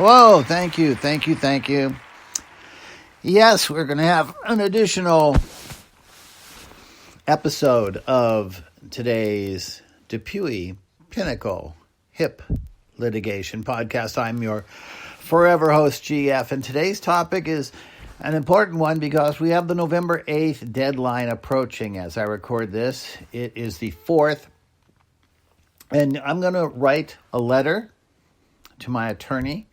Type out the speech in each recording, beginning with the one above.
Whoa, thank you. Yes, we're going to have an additional episode of today's Depuy, Pinnacle, Hip Litigation podcast. I'm your forever host, GF, and today's topic is an important one because we have the November 8th deadline approaching as I record this. It is the 4th, and I'm going to write a letter to my attorney,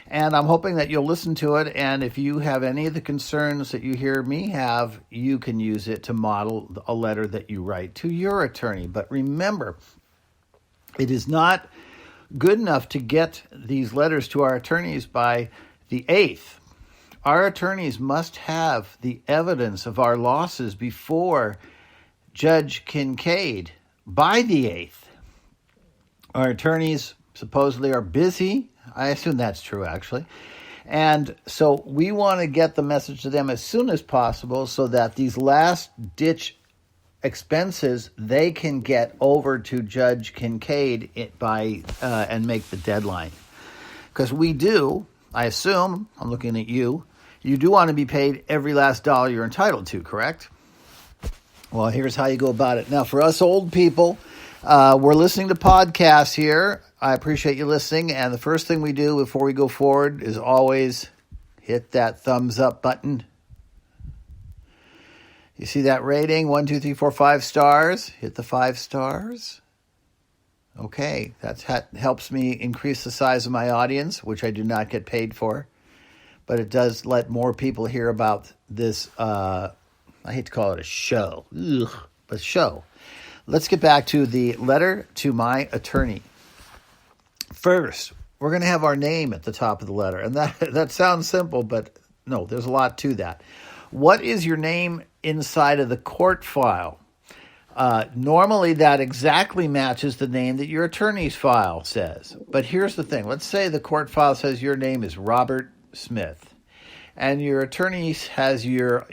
and I'm hoping that you'll listen to it, and if you have any of the concerns that you hear me have, you can use it to model a letter that you write to your attorney. But remember, it is not good enough to get these letters to our attorneys by the 8th. Our attorneys must have the evidence of our losses before Judge Kincaid by the 8th. Our attorneys supposedly are busy. I assume that's true, actually. And so we want to get the message to them as soon as possible so that these last-ditch expenses they can get over to Judge Kincaid and make the deadline. Because we do, I assume, I'm looking at you do want to be paid every last dollar you're entitled to, correct? Well, here's how you go about it. Now, for us old people, we're listening to podcasts here. I appreciate you listening, and the first thing we do before we go forward is always hit that thumbs up button. You see that rating? 1, 2, 3, 4, 5 stars. Hit the 5 stars. Okay, that helps me increase the size of my audience, which I do not get paid for, but it does let more people hear about this. I hate to call it a show, but show. Let's get back to the letter to my attorney. First, we're going to have our name at the top of the letter. And that sounds simple, but no, there's a lot to that. What is your name inside of the court file? Normally, that exactly matches the name that your attorney's file says. But here's the thing. Let's say the court file says your name is Robert Smith, and your attorney has your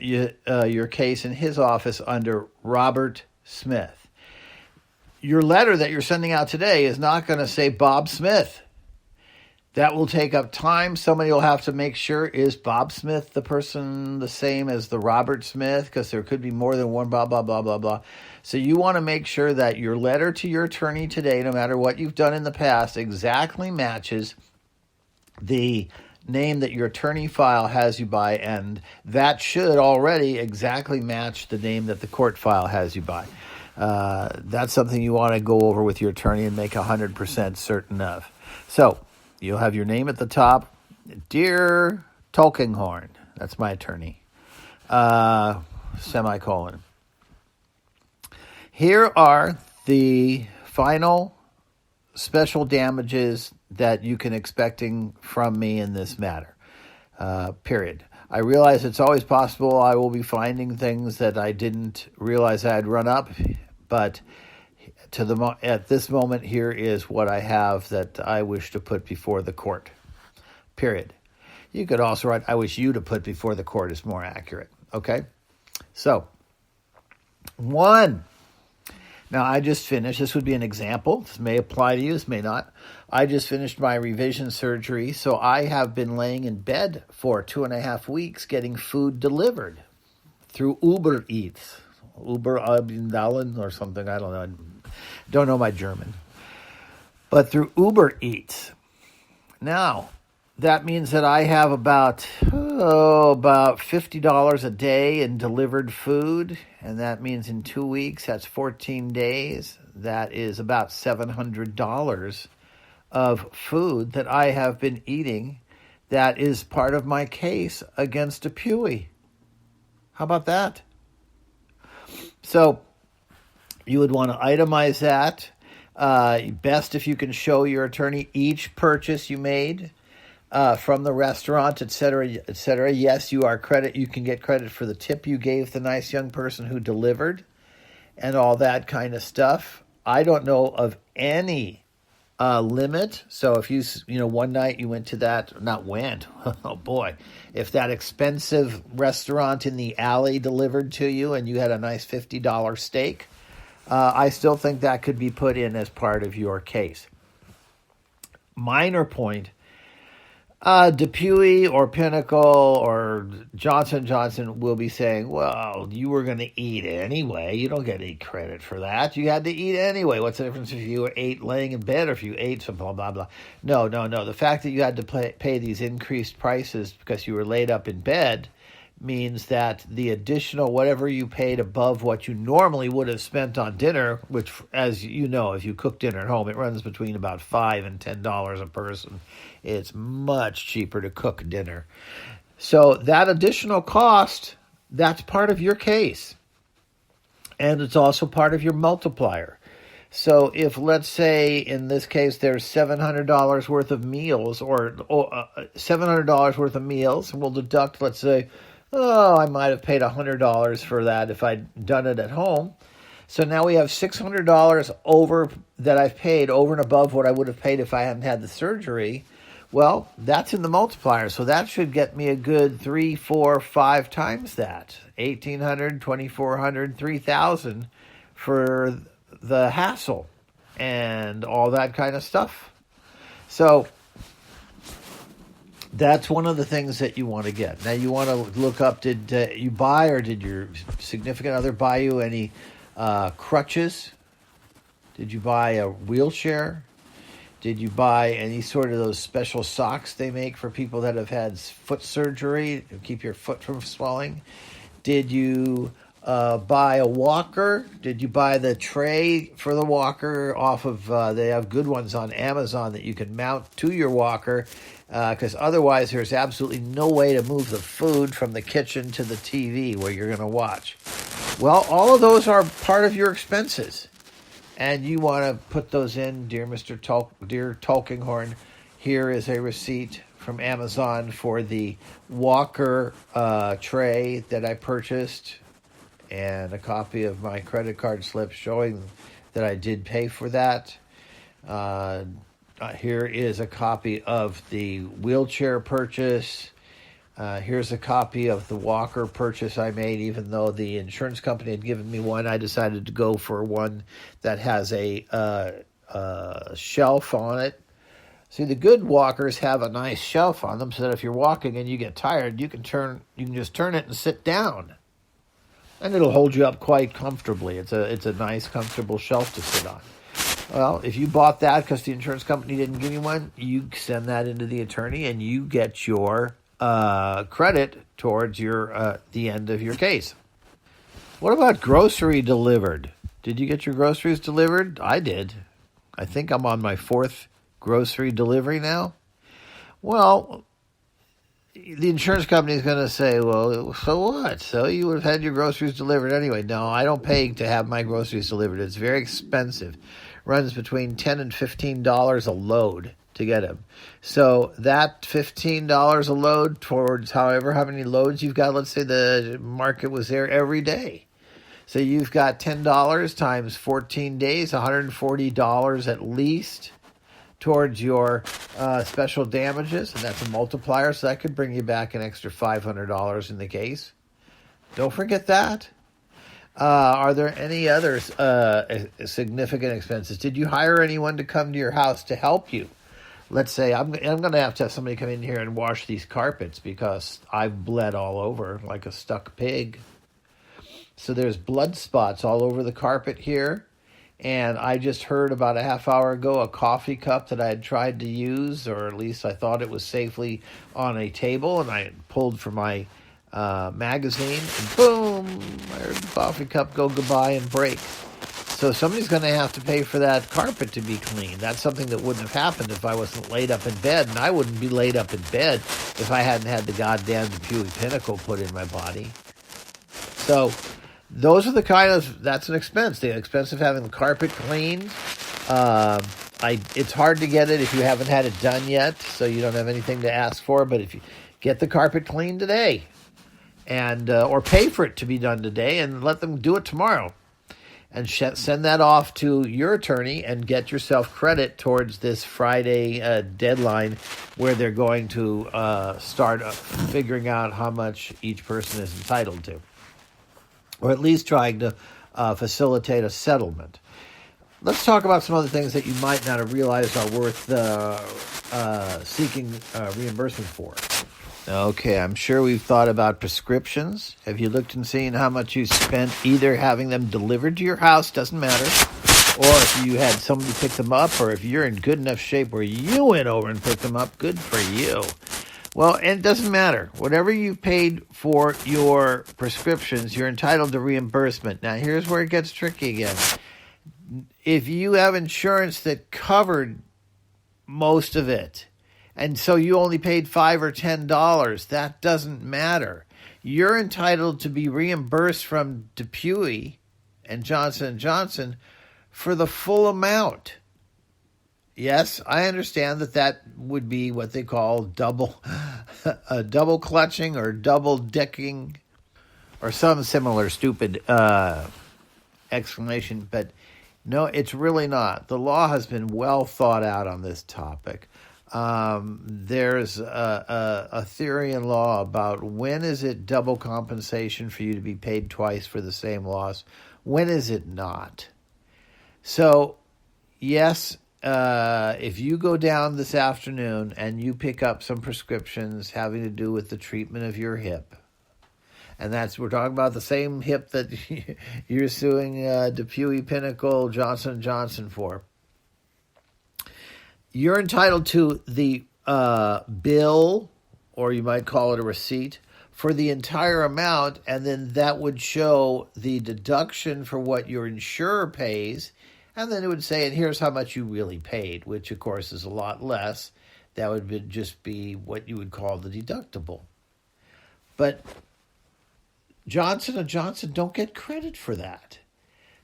case in his office under Robert Smith. Your letter that you're sending out today is not going to say Bob Smith. That will take up time. Somebody will have to make sure, is Bob Smith the person the same as the Robert Smith? Because there could be more than one blah, blah, blah, blah, blah. So you want to make sure that your letter to your attorney today, no matter what you've done in the past, exactly matches the name that your attorney file has you by, and that should already exactly match the name that the court file has you by. That's something you want to go over with your attorney and make 100% certain of. So you'll have your name at the top. Dear Tulkinghorn, that's my attorney, semicolon. Here are the final special damages that you can expecting from me in this matter, period. I realize it's always possible I will be finding things that I didn't realize I'd run up, but at this moment, here is what I have that I wish to put before the court, period. You could also write, I wish you to put before the court is more accurate, okay? So, 1. Now, I just finished, this would be an example, this may apply to you, this may not. I just finished my revision surgery, so I have been laying in bed for 2.5 weeks getting food delivered through Uber Eats. Uber Abendalen or something, I don't know. I don't know my German. But through Uber Eats. Now, that means that I have about $50 a day in delivered food, and that means in 2 weeks, that's 14 days. That is about $700 of food that I have been eating that is part of my case against Depuy. How about that? So you would want to itemize that. Best if you can show your attorney each purchase you made from the restaurant, et cetera, et cetera. Yes, you can get credit for the tip you gave the nice young person who delivered and all that kind of stuff. I don't know of any limit. So if you one night you went to oh boy, if that expensive restaurant in the alley delivered to you and you had a nice $50 steak, I still think that could be put in as part of your case. Minor point, Depuy or Pinnacle or Johnson Johnson will be saying, well, you were going to eat anyway. You don't get any credit for that. You had to eat anyway. What's the difference if you ate laying in bed or if you ate some blah, blah, blah. No. The fact that you had to pay these increased prices because you were laid up in bed means that the additional whatever you paid above what you normally would have spent on dinner, which, as you know, if you cook dinner at home, it runs between about $5 and $10 a person. It's much cheaper to cook dinner. So that additional cost, that's part of your case. And it's also part of your multiplier. So if, let's say, in this case, there's $700 worth of meals or $700 worth of meals, and we'll deduct, let's say, I might have paid $100 for that if I'd done it at home. So now we have $600 over that I've paid over and above what I would have paid if I hadn't had the surgery. Well, that's in the multiplier. So that should get me a good 3, 4, 5 times that. $1,800, $2,400, $3,000 for the hassle and all that kind of stuff. So that's one of the things that you want to get. Now you want to look up, did you buy or did your significant other buy you any crutches? Did you buy a wheelchair? Did you buy any sort of those special socks they make for people that have had foot surgery to keep your foot from swelling? Did you buy a walker? Did you buy the tray for the walker off of, they have good ones on Amazon that you can mount to your walker, because otherwise there's absolutely no way to move the food from the kitchen to the TV where you're going to watch. Well, all of those are part of your expenses, and you want to put those in. Dear dear Tulkinghorn, here is a receipt from Amazon for the walker tray that I purchased, and a copy of my credit card slip showing that I did pay for that. Here is a copy of the wheelchair purchase. Here's a copy of the walker purchase I made. Even though the insurance company had given me one, I decided to go for one that has a shelf on it. See, the good walkers have a nice shelf on them so that if you're walking and you get tired, you can just turn it and sit down. And it'll hold you up quite comfortably. It's a nice, comfortable shelf to sit on. Well, if you bought that because the insurance company didn't give you one, you send that into the attorney and you get your credit towards your the end of your case. What about grocery delivered? Did you get your groceries delivered? I did. I think I'm on my 4th grocery delivery now. Well, the insurance company is going to say, well, so what? So you would have had your groceries delivered anyway. No, I don't pay to have my groceries delivered. It's very expensive. Runs between $10 and $15 a load to get them. So that $15 a load towards how many loads you've got, let's say the market was there every day. So you've got $10 times 14 days, $140 at least towards your special damages, and that's a multiplier, so that could bring you back an extra $500 in the case. Don't forget that. Are there any other significant expenses? Did you hire anyone to come to your house to help you? Let's say I'm going to have somebody come in here and wash these carpets because I've bled all over like a stuck pig. So there's blood spots all over the carpet here. And I just heard about a half hour ago a coffee cup that I had tried to use, or at least I thought it was safely on a table, and I pulled from my magazine, and boom, I heard the coffee cup go goodbye and break. So somebody's going to have to pay for that carpet to be cleaned. That's something that wouldn't have happened if I wasn't laid up in bed, and I wouldn't be laid up in bed if I hadn't had the goddamn Depuy Pinnacle put in my body. So those are the that's an expense. The expense of having the carpet cleaned. It's hard to get it if you haven't had it done yet, so you don't have anything to ask for. But if you get the carpet cleaned today, and or pay for it to be done today, and let them do it tomorrow, and send that off to your attorney, and get yourself credit towards this Friday deadline, where they're going to start figuring out how much each person is entitled to, or at least trying to facilitate a settlement. let's talk about some other things that you might not have realized are worth seeking reimbursement for. Okay, I'm sure we've thought about prescriptions. Have you looked and seen how much you spent either having them delivered to your house, doesn't matter, or if you had somebody pick them up, or if you're in good enough shape where you went over and picked them up, good for you. Well, and it doesn't matter. Whatever you paid for your prescriptions, you're entitled to reimbursement. Now, here's where it gets tricky again. If you have insurance that covered most of it, and so you only paid $5 or $10, that doesn't matter. You're entitled to be reimbursed from Depuy and Johnson & Johnson for the full amount. Yes, I understand that would be what they call double clutching or double dicking or some similar stupid explanation, but no, it's really not. The law has been well thought out on this topic. There's a theory in law about when is it double compensation for you to be paid twice for the same loss? When is it not? So, yes, if you go down this afternoon and you pick up some prescriptions having to do with the treatment of your hip, and we're talking about the same hip that you're suing Depuy, Pinnacle, Johnson & Johnson for, you're entitled to the bill, or you might call it a receipt, for the entire amount, and then that would show the deduction for what your insurer pays, and then it would say, and here's how much you really paid, which, of course, is a lot less. That would just be what you would call the deductible. But Johnson & Johnson don't get credit for that.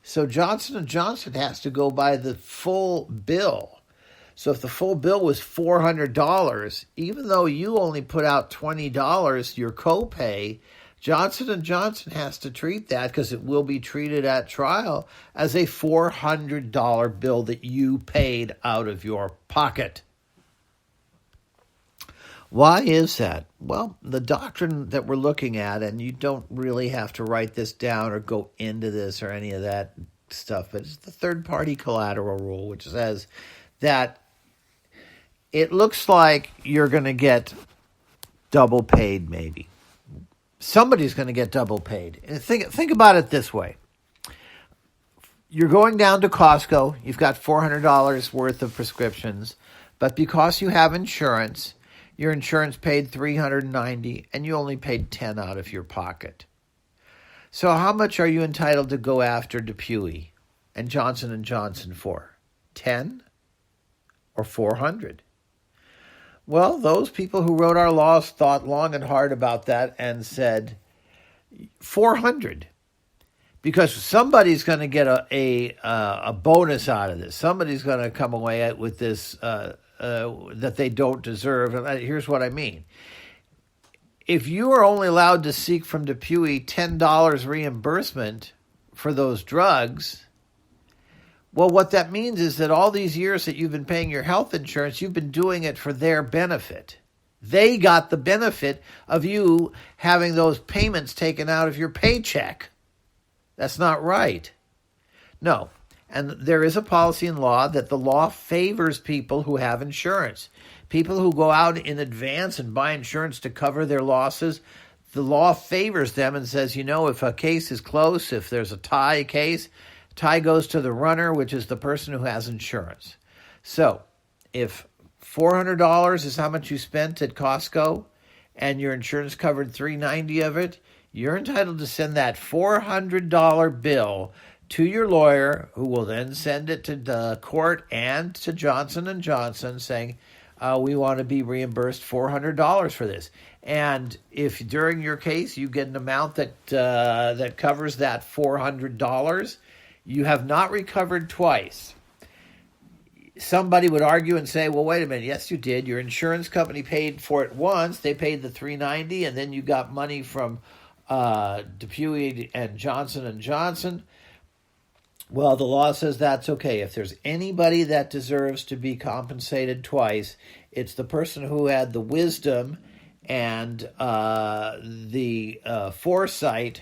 So Johnson & Johnson has to go by the full bill. So if the full bill was $400, even though you only put out $20, your copay, Johnson & Johnson has to treat that, because it will be treated at trial, as a $400 bill that you paid out of your pocket. Why is that? Well, the doctrine that we're looking at, and you don't really have to write this down or go into this or any of that stuff, but it's the third-party collateral rule, which says that it looks like you're going to get double paid, maybe. Somebody's going to get double paid. And think about it this way. You're going down to Costco. You've got $400 worth of prescriptions. But because you have insurance, your insurance paid $390 and you only paid $10 out of your pocket. So how much are you entitled to go after Depuy and Johnson & Johnson for? 10 or 400? Well, those people who wrote our laws thought long and hard about that and said 400, because somebody's going to get a bonus out of this. Somebody's going to come away with this that they don't deserve. And here's what I mean. If you are only allowed to seek from Depuy $10 reimbursement for those drugs, well, what that means is that all these years that you've been paying your health insurance, you've been doing it for their benefit. They got the benefit of you having those payments taken out of your paycheck. That's not right. No. And there is a policy in law that the law favors people who have insurance. People who go out in advance and buy insurance to cover their losses, the law favors them and says, if a case is close, if there's a tie case, tie goes to the runner, which is the person who has insurance. So if $400 is how much you spent at Costco and your insurance covered $390 of it, you're entitled to send that $400 bill to your lawyer, who will then send it to the court and to Johnson & Johnson saying, we want to be reimbursed $400 for this. And if during your case you get an amount that covers that $400, you have not recovered twice. Somebody would argue and say, well, wait a minute. Yes, you did. Your insurance company paid for it once. They paid the $390, and then you got money from Depuy and Johnson & Johnson. Well, the law says that's okay. If there's anybody that deserves to be compensated twice, it's the person who had the wisdom and the foresight